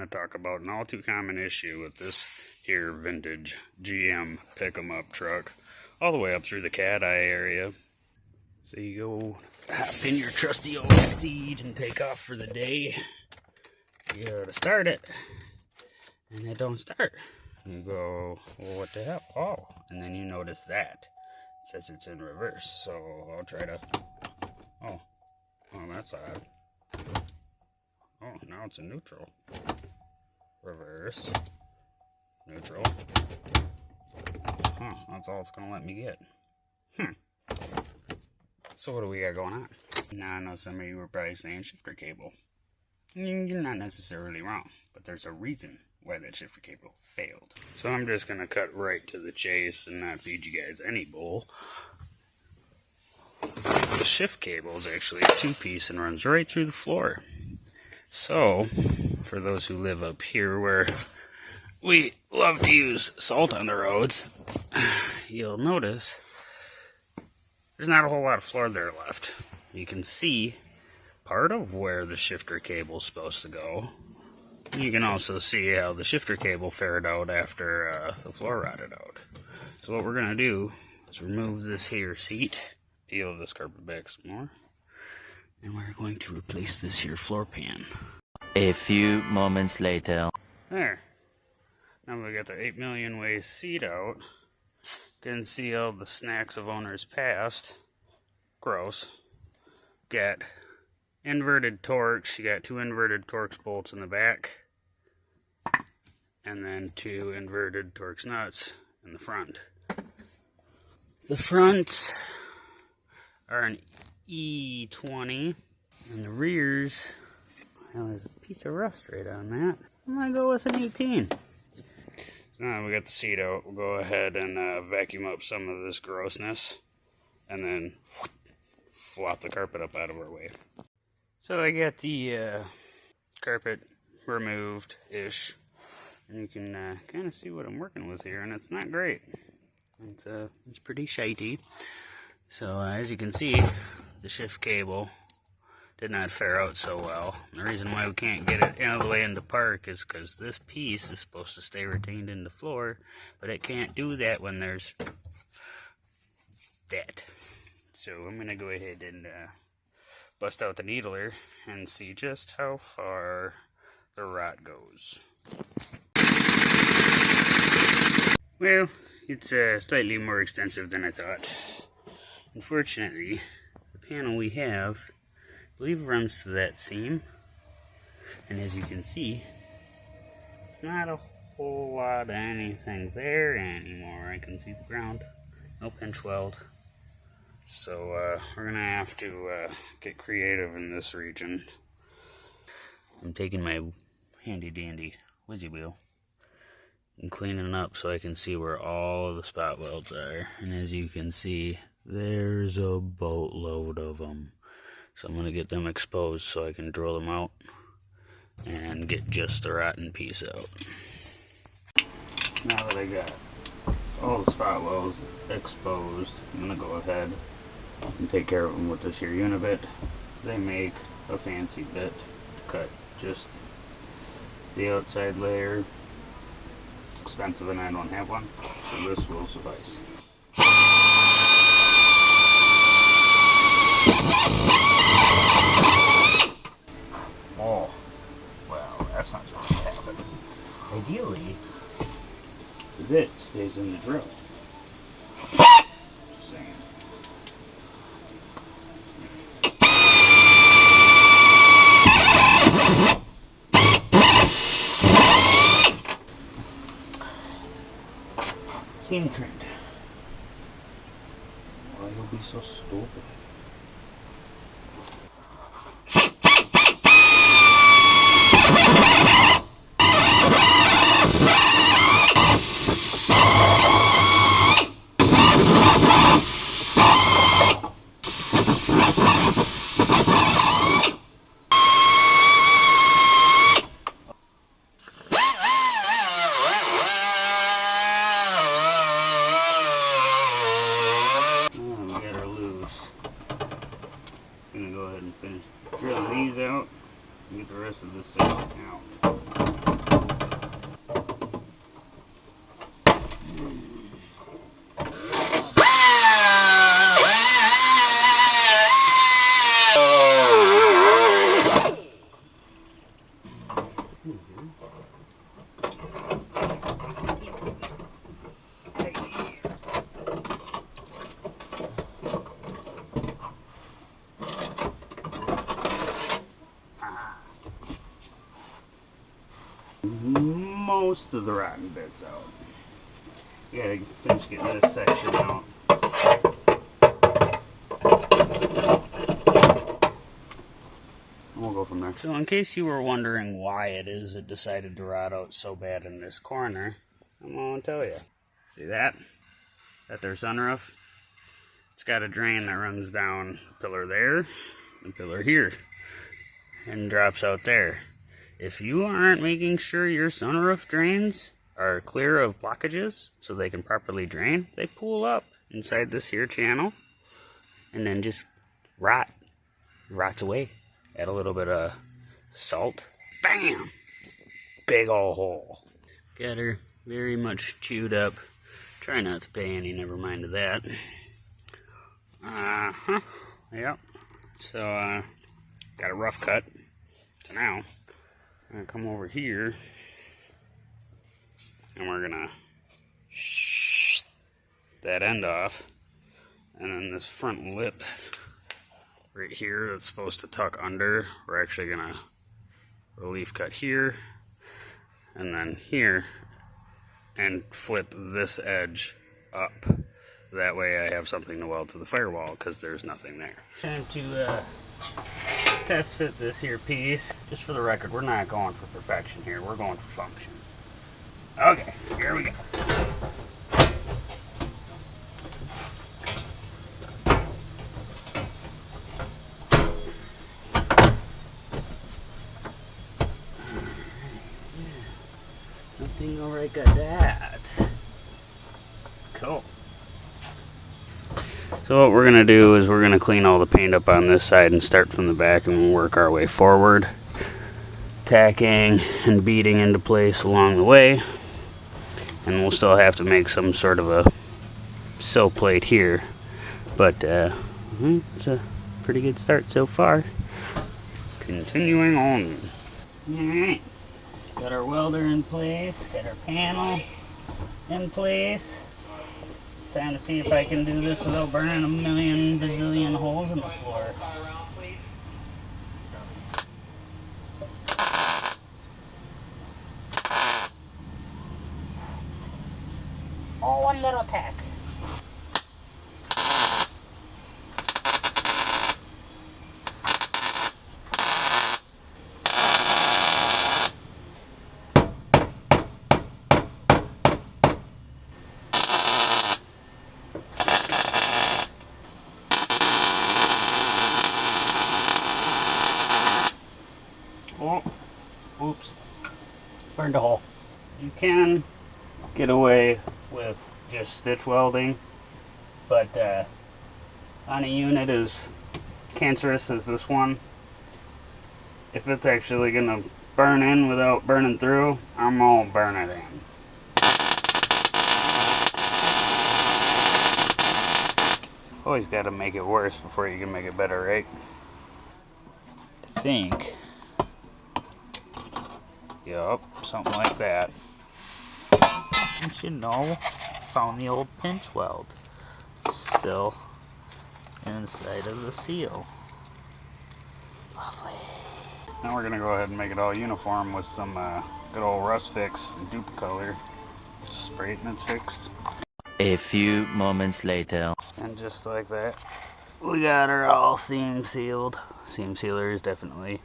to talk about an all too common issue with this here vintage GM pick-em-up truck, all the way up through the cat-eye area. So you go hop in your trusty old steed and take off for the day. You go to start it, and it don't start. You go, well, what the hell? Oh, and then you notice that. It says it's in reverse, so I'll try to, oh, that's odd. Oh, now it's in neutral. Reverse. Neutral. Huh, that's all it's going to let me get. So what do we got going on? Now, I know some of you were probably saying shifter cable. You're not necessarily wrong, but there's a reason why that shifter cable failed. So I'm just going to cut right to the chase and not feed you guys any bull. The shift cable is actually a two-piece and runs right through the floor. So, for those who live up here where we love to use salt on the roads, you'll notice there's not a whole lot of floor there left. You can see part of where the shifter cable is supposed to go. You can also see how the shifter cable fared out after the floor rotted out. So what we're going to do is remove this here seat, peel this carpet back some more, and we're going to replace this here floor pan. A few moments later. There. Now we got the 8 million ways seat out. Can see all the snacks of owners past. Gross. Got inverted Torx. You got 2 inverted Torx bolts in the back. And then 2 inverted Torx nuts in the front. The fronts are an E20. And the rears, well, there's a piece of rust right on that. I'm going to go with an 18. Now we got the seat out. We'll go ahead and vacuum up some of this grossness. And then flop the carpet up out of our way. So I got the carpet removed-ish. And you can kind of see what I'm working with here. And it's not great. It's pretty shitey. So as you can see, the shift cable did not fare out so well. The reason why we can't get it all the way into park is because this piece is supposed to stay retained in the floor, but it can't do that when there's that. So I'm going to go ahead and bust out the needler and see just how far the rot goes. Well, it's slightly more extensive than I thought. Unfortunately, the panel we have, I believe, runs to that seam, and as you can see, there's not a whole lot of anything there anymore. I can see the ground, no pinch weld, so we're gonna have to get creative in this region. I'm taking my handy dandy whizzy wheel and cleaning up so I can see where all of the spot welds are, and as you can see, there's a boatload of them. So I'm going to get them exposed so I can drill them out and get just the rotten piece out. Now that I got all the spot welds exposed, I'm going to go ahead and take care of them with this here unibit. They make a fancy bit to cut just the outside layer. It's expensive and I don't have one, so this will suffice. Oh, well, that's not supposed to happen. Ideally, the bit stays in the drill. Just saying. Scene trend. Why you'll be so stupid? Gonna go ahead and finish drilling these out and get the rest of this section out. most of the rotten bits out. You gotta finish getting this section out. We'll go from there. So in case you were wondering why it is it decided to rot out so bad in this corner, I'm gonna tell you. See that? That their sunroof? It's got a drain that runs down the pillar there, the pillar here, and drops out there. If you aren't making sure your sunroof drains are clear of blockages so they can properly drain, they pool up inside this here channel and then just rots away. Add a little bit of salt. Bam! Big ol' hole. Got her very much chewed up. Try not to pay any, never mind of that. Yep. So, got a rough cut. So now, I'm gonna come over here and we're gonna that end off. And then this front lip right here that's supposed to tuck under, we're actually gonna relief cut here and then here and flip this edge up. That way I have something to weld to the firewall because there's nothing there. Time to test fit this here piece. Just for the record, we're not going for perfection here, we're going for function. Okay, here we go. Something alright, got that. Cool. So what we're gonna do is we're gonna clean all the paint up on this side and start from the back and we'll work our way forward, tacking and beating into place along the way. And we'll still have to make some sort of a sill plate here, but it's a pretty good start so far. Continuing on. Alright. Got our welder in place, got our panel in place. It's time to see if I can do this without burning a million bazillion holes in the floor. All one little tack. Oh, oops, burned a hole. You can get away with just stitch welding, but on a unit as cancerous as this one, if it's actually gonna burn in without burning through, I'm gonna burn it in. Always gotta make it worse before you can make it better, right? I think. Yup, something like that. Don't you know? Found the old pinch weld. Still inside of the seal. Lovely. Now we're gonna go ahead and make it all uniform with some good old rust fix from Dupe Color. Just spray it and it's fixed. A few moments later. And just like that, we got her all seam sealed. Seam sealer is definitely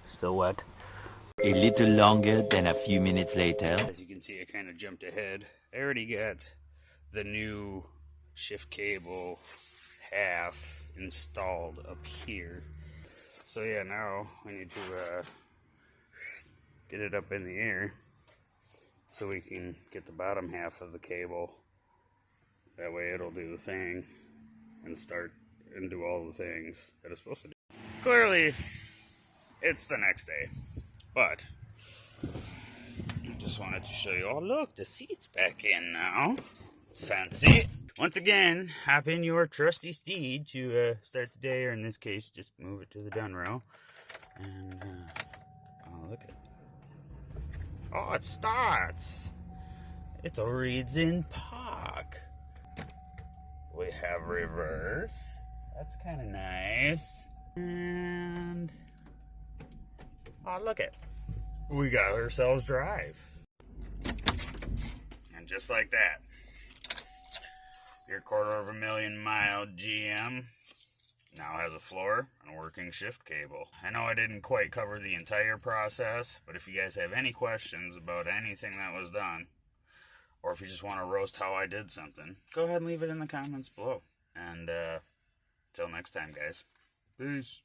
still wet. A little longer than a few minutes later. As you can see, I kind of jumped ahead. I already got the new shift cable half installed up here. So yeah, now we need to get it up in the air so we can get the bottom half of the cable. That way it'll do the thing and start and do all the things that it's supposed to do. Clearly, it's the next day. But I just wanted to show you. Oh, look, the seat's back in now. Fancy. Once again, hop in your trusty steed to start the day, or in this case, just move it to the done row. And, oh, look at it. Oh, it starts. It's a reads in park. We have reverse. That's kind of nice. And, oh, look at. We got ourselves drive. just like that. Your 250,000-mile GM now has a floor and a working shift cable. I know I didn't quite cover the entire process, but if you guys have any questions about anything that was done, or if you just want to roast how I did something, go ahead and leave it in the comments below. And till next time, guys. Peace.